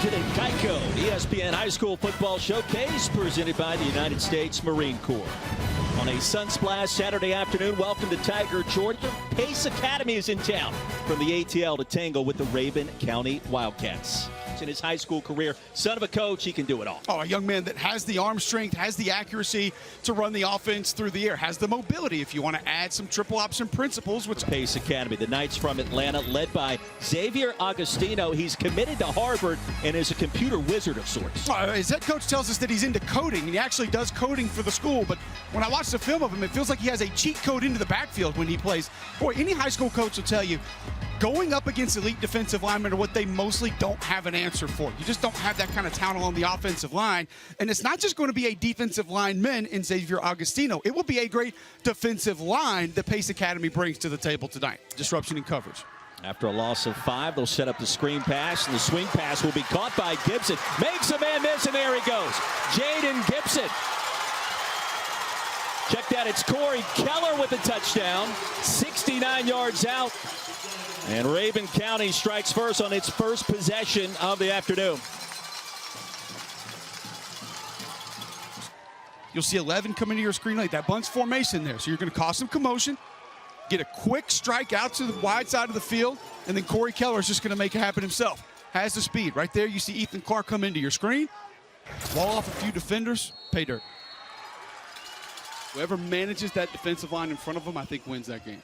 to the GEICO ESPN High School Football Showcase presented by the United States Marine Corps. On a sunsplash Saturday afternoon, welcome to Tiger, Georgia. Pace Academy is in town from the ATL to tangle with the Rabun County Wildcats. In his high school career, son of a coach, he can do it all. Oh, a young man that has the arm strength, has the accuracy to run the offense through the air, has the mobility if you want to add some triple option principles. Which Pace Academy, the Knights from Atlanta, led by Xavier Agostino. He's committed to Harvard and is a computer wizard of sorts. His head coach tells us that he's into coding, and he actually does coding for the school. But when I watch the film of him, it feels like he has a cheat code into the backfield when he plays. Boy, any high school coach will tell you, going up against elite defensive linemen are what they mostly don't have an answer for. You just don't have that kind of talent on the offensive line. And it's not just going to be a defensive lineman in Xavier Agostino. It will be a great defensive line that Pace Academy brings to the table tonight. Disruption in coverage. After a loss of 5, they'll set up the screen pass, and the swing pass will be caught by Gibson. Makes a man miss, and there he goes. Jaden Gibson. Check that, it's Corey Keller with a touchdown. 69 yards out. And Rabun County strikes first on its first possession of the afternoon. You'll see 11 come into your screen late. That bunch formation there. So you're going to cause some commotion, get a quick strike out to the wide side of the field, and then Corey Keller is just going to make it happen himself. Has the speed. Right there, you see Ethan Clark come into your screen. Wall off a few defenders, pay dirt. Whoever manages that defensive line in front of them, I think wins that game.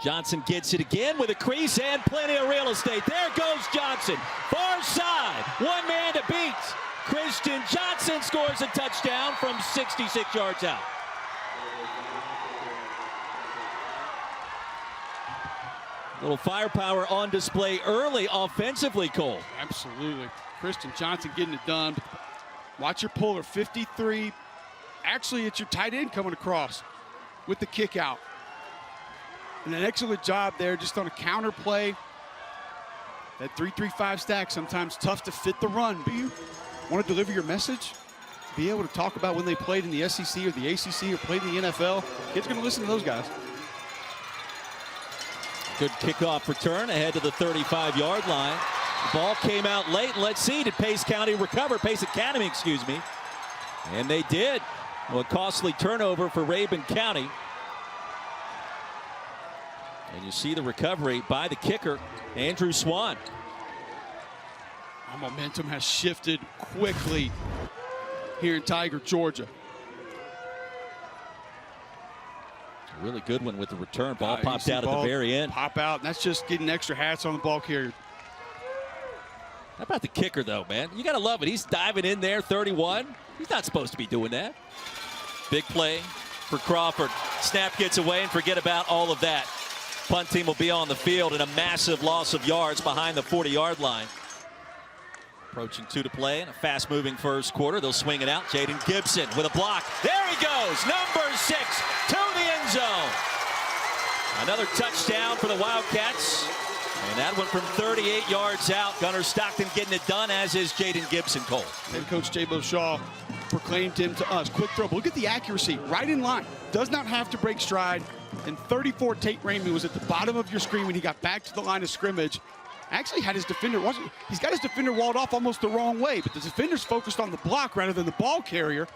Johnson gets it again with a crease and plenty of real estate. There goes Johnson. Far side. One man to beat. Christian Johnson scores a touchdown from 66 yards out. Little firepower on display early offensively, Cole. Absolutely. Christian Johnson getting it done. Watch your puller, 53. Actually, it's your tight end coming across with the kick out. And an excellent job there just on a counter play. That 3-3-5 stack, sometimes tough to fit the run. But you want to deliver your message? Be able to talk about when they played in the SEC or the ACC or played in the NFL. Kids going to listen to those guys. Good kickoff return ahead to the 35-yard line. The ball came out late. And let's see, did Pace County recover? Pace Academy, excuse me. And they did. Well, a costly turnover for Rabun County. And you see the recovery by the kicker, Andrew Swan. Our momentum has shifted quickly here in Tiger, Georgia. A really good one with the return. Ball popped out at the very end. Pop out, and that's just getting extra hats on the ball carrier. How about the kicker, though, man? You got to love it. He's diving in there, 31. He's not supposed to be doing that. Big play for Crawford. Snap gets away, and forget about all of that. Punt team will be on the field, and a massive loss of yards behind the 40-yard line. Approaching 2 to play in a fast-moving first quarter. They'll swing it out. Jaden Gibson with a block. There he goes, number 6 to the end zone. Another touchdown for the Wildcats. And that one from 38 yards out. Gunnar Stockton getting it done, as is Jaden Gibson, Cole. Head coach Jabo Shaw proclaimed him to us. Quick throw. But look at the accuracy. Right in line. Does not have to break stride. And 34, Tate Ramey was at the bottom of your screen when he got back to the line of scrimmage. Actually had his defender, he's got his defender walled off almost the wrong way, but the defender's focused on the block rather than the ball carrier.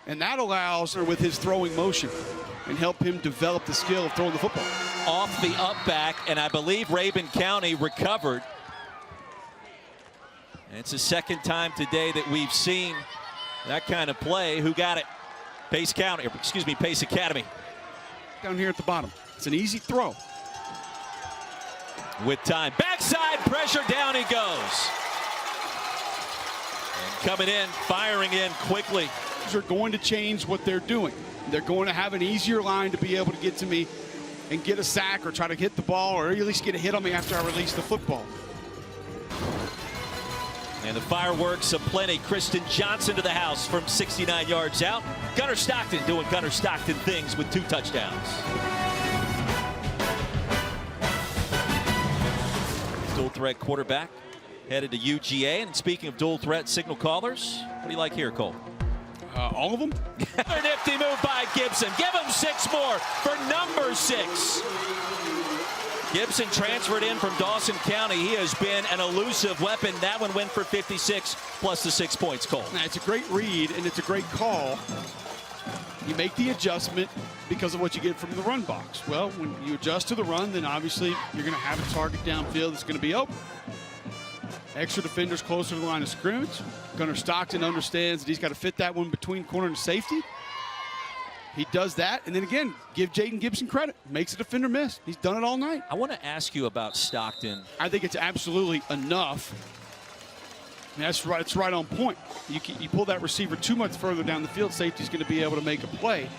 And that allows her with his throwing motion and help him develop the skill of throwing the football. Off the up back, and I believe Rabun County recovered. And it's the second time today that we've seen that kind of play. Who got it? Pace Academy. Down here at the bottom. It's an easy throw. With time. Backside pressure, down he goes. And coming in, firing in quickly. They're going to change what they're doing. They're going to have an easier line to be able to get to me and get a sack or try to hit the ball or at least get a hit on me after I release the football. And the fireworks aplenty. Christian Johnson to the house from 69 yards out. Gunnar Stockton doing Gunnar Stockton things with 2 touchdowns. Dual threat quarterback headed to UGA. And speaking of dual threat signal callers, what do you like here, Cole? All of them? Another nifty move by Gibson. Give him 6 more for number 6. Gibson transferred in from Dawson County. He has been an elusive weapon. That one went for 56 plus the 6 points, Cole. Now, it's a great read, and it's a great call. You make the adjustment because of what you get from the run box. Well, when you adjust to the run, then obviously you're going to have a target downfield that's going to be open. Extra defenders closer to the line of scrimmage. Gunnar Stockton understands that he's got to fit that one between corner and safety. He does that, and then again, give Jaden Gibson credit. Makes a defender miss. He's done it all night. I want to ask you about Stockton. I think it's absolutely enough. And that's right. It's right on point. You pull that receiver too much further down the field, safety's going to be able to make a play.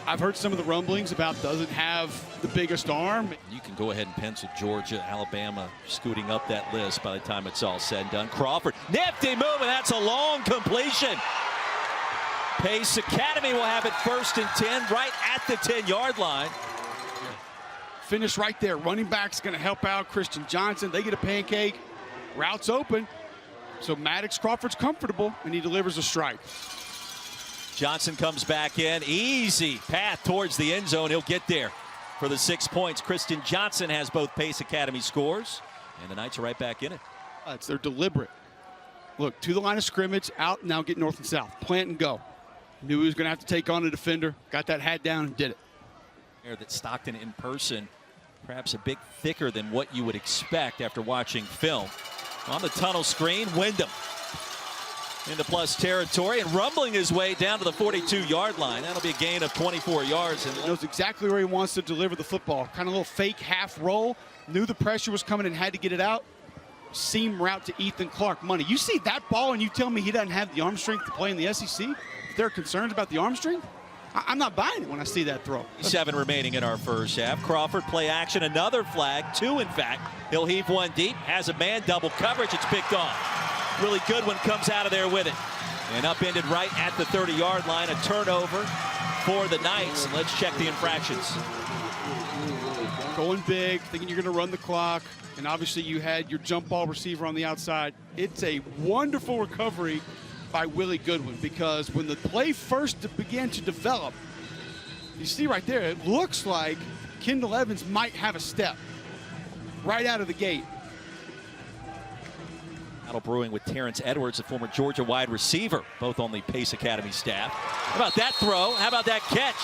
I've heard some of the rumblings about doesn't have the biggest arm. You can go ahead and pencil Georgia, Alabama scooting up that list by the time it's all said and done. Crawford, nifty move, and that's a long completion. Pace Academy will have it 1st and 10 right at the 10-yard line. Finish right there. Running back's going to help out Christian Johnson. They get a pancake. Route's open. So Maddox Crawford's comfortable, and he delivers a strike. Johnson comes back in. Easy path towards the end zone. He'll get there for the 6 points. Christian Johnson has both Pace Academy scores, and the Knights are right back in it. They're deliberate. Look, to the line of scrimmage, out, now get north and south. Plant and go. Knew he was going to have to take on a defender. Got that hat down and did it. That Stockton in person, perhaps a bit thicker than what you would expect after watching film. On the tunnel screen, Wyndham into plus territory and rumbling his way down to the 42-yard line. That'll be a gain of 24 yards. And knows exactly where he wants to deliver the football. Kind of a little fake half roll. Knew the pressure was coming and had to get it out. Seam route to Ethan Clark. Money. You see that ball and you tell me he doesn't have the arm strength to play in the SEC? If there are concerns about the arm strength, I'm not buying it when I see that throw. 7 remaining in our first half. Crawford play action, another flag, 2 in fact. He'll heave one deep, has a man, double coverage, it's picked off. Really good one comes out of there with it. And upended right at the 30-yard line, a turnover for the Knights. And let's check the infractions. Going big, thinking you're going to run the clock. And obviously you had your jump ball receiver on the outside. It's a wonderful recovery by Willie Goodwin, because when the play first began to develop, you see right there, it looks like Kendall Evans might have a step right out of the gate. Battle brewing with Terrence Edwards, a former Georgia wide receiver, both on the Pace Academy staff. How about that throw? How about that catch?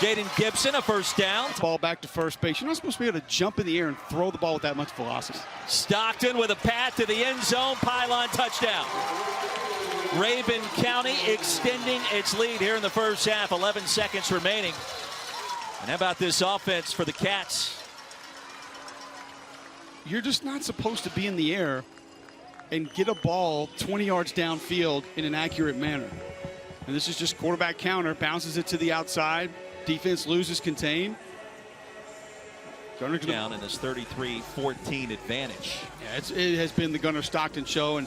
Jaden Gibson, a first down. Ball back to first base. You're not supposed to be able to jump in the air and throw the ball with that much velocity. Stockton with a path to the end zone, pylon touchdown. Rabun County extending its lead here in the first half, 11 seconds remaining. And how about this offense for the Cats? You're just not supposed to be in the air and get a ball 20 yards downfield in an accurate manner. And this is just quarterback counter, bounces it to the outside. Defense loses contain. Down in this 33-14 advantage. Yeah, it has been the Gunnar Stockton show, and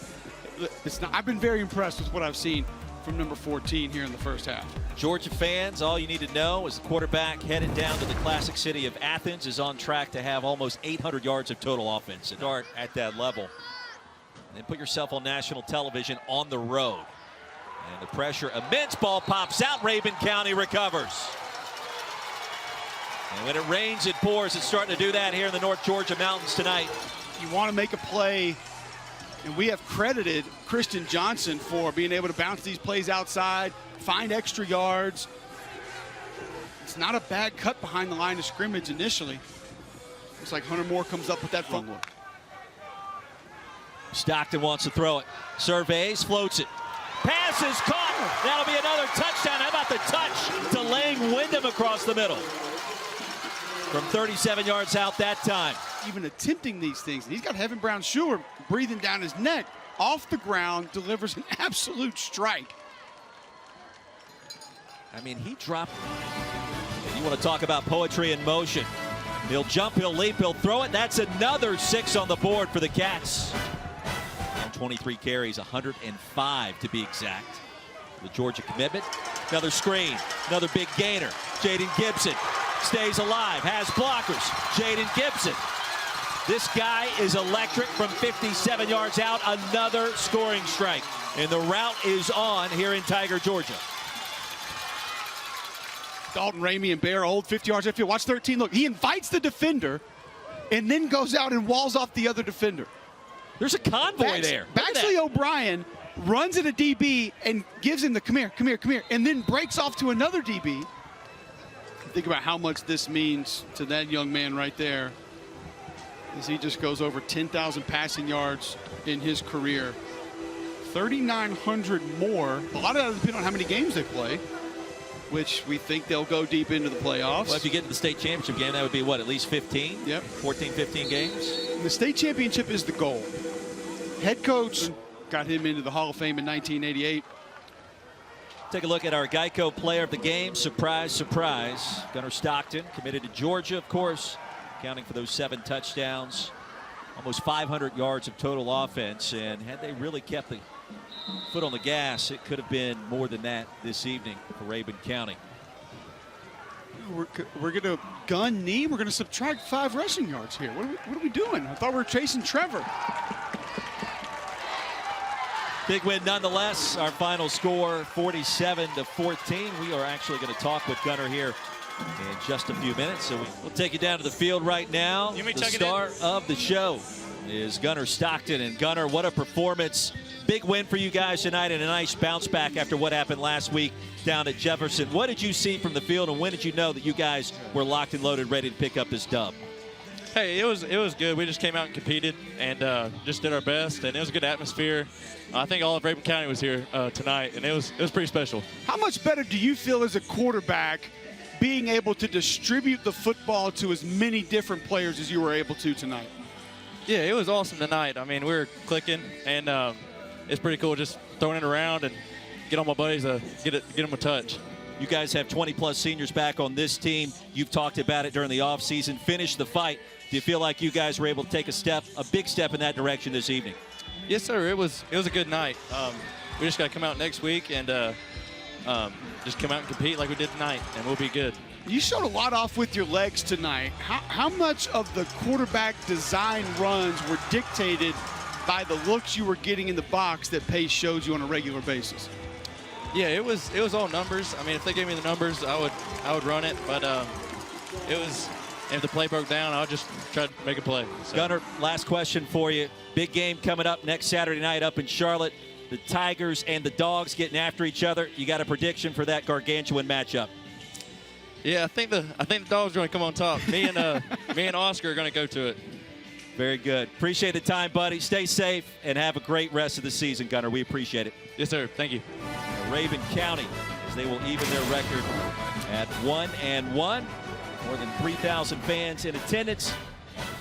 I've been very impressed with what I've seen from number 14 here in the first half. Georgia fans, all you need to know is the quarterback headed down to the classic city of Athens is on track to have almost 800 yards of total offense. A start at that level. And then put yourself on national television on the road. And the pressure, immense, ball pops out. Rabun County recovers. And when it rains, it pours. It's starting to do that here in the North Georgia mountains tonight. You want to make a play, and we have credited Christian Johnson for being able to bounce these plays outside, find extra yards. It's not a bad cut behind the line of scrimmage initially. Looks like Hunter Moore comes up with that fun one. Stockton wants to throw it. Surveys, floats it. Pass is caught. That'll be another touchdown. How about the touch delaying Wyndham across the middle? From 37 yards out that time. Even attempting these things. And he's got Heaven Brown Schuler breathing down his neck. Off the ground, delivers an absolute strike. I mean, he dropped. And you want to talk about poetry in motion. He'll jump, he'll leap, he'll throw it. That's another 6 on the board for the Cats. 23 carries, 105 to be exact. The Georgia commitment. Another screen, another big gainer. Jaden Gibson stays alive, has blockers. Jaden Gibson. This guy is electric from 57 yards out. Another scoring strike. And the route is on here in Tiger, Georgia. Dalton Ramey and Bear hold 50 yards upfield. Watch 13. Look, he invites the defender and then goes out and walls off the other defender. There's a convoy there. Baxley O'Brien runs at a DB and gives him the come here, and then breaks off to another DB. Think about how much this means to that young man right there, as he just goes over 10,000 passing yards in his career. 3,900 more. A lot of that depends on how many games they play, which we think they'll go deep into the playoffs. Well, if you get to the state championship game, that would be what, at least 15? Yep. 14, 15 games? The state championship is the goal. Head coach got him into the Hall of Fame in 1988. Take a look at our GEICO player of the game. Surprise, surprise. Gunnar Stockton, committed to Georgia, of course, accounting for those 7 touchdowns. Almost 500 yards of total offense. And had they really kept the foot on the gas, it could have been more than that this evening for Rabun County. We're going to gun knee. We're going to subtract 5 rushing yards here. What are we doing? I thought we were chasing Trevor. Big win nonetheless. Our final score, 47-14. We are actually going to talk with Gunnar here in just a few minutes. So we'll take you down to the field right now. The star of the show is Gunnar Stockton. And Gunnar, what a performance. Big win for you guys tonight and a nice bounce back after what happened last week down at Jefferson. What did you see from the field, and when did you know that you guys were locked and loaded, ready to pick up this dub? Hey, it was good. We just came out and competed and just did our best, and it was a good atmosphere. I think all of Rabun County was here tonight, and it was pretty special. How much better do you feel as a quarterback being able to distribute the football to as many different players as you were able to tonight? Yeah, it was awesome tonight. I mean, we were clicking, and it's pretty cool just throwing it around and get on my buddies to get them a touch. You guys have 20-plus seniors back on this team. You've talked about it during the offseason. Finish the fight. Do you feel like you guys were able to take a big step in that direction this evening? Yes, sir. It was a good night. We just got to come out next week and just come out and compete like we did tonight, and we'll be good. You showed a lot off with your legs tonight. How much of the quarterback design runs were dictated by the looks you were getting in the box that Pace showed you on a regular basis? Yeah, it was all numbers. I mean, if they gave me the numbers, I would run it. But it was, if the play broke down, I'll just try to make a play. So. Gunnar, last question for you. Big game coming up next Saturday night up in Charlotte. The Tigers and the Dogs getting after each other. You got a prediction for that gargantuan matchup? Yeah, I think the Dogs are going to come on top. Me and Oscar are going to go to it. Very good. Appreciate the time, buddy. Stay safe and have a great rest of the season, Gunnar. We appreciate it. Yes, sir. Thank you. Rabun County, as they will even their record at 1-1. More than 3,000 fans in attendance.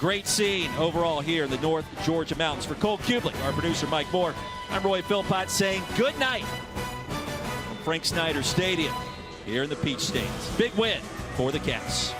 Great scene overall here in the North Georgia Mountains. For Cole Kublik, our producer Mike Moore, I'm Roy Philpott saying good night from Frank Snyder Stadium here in the Peach States. Big win for the Cats.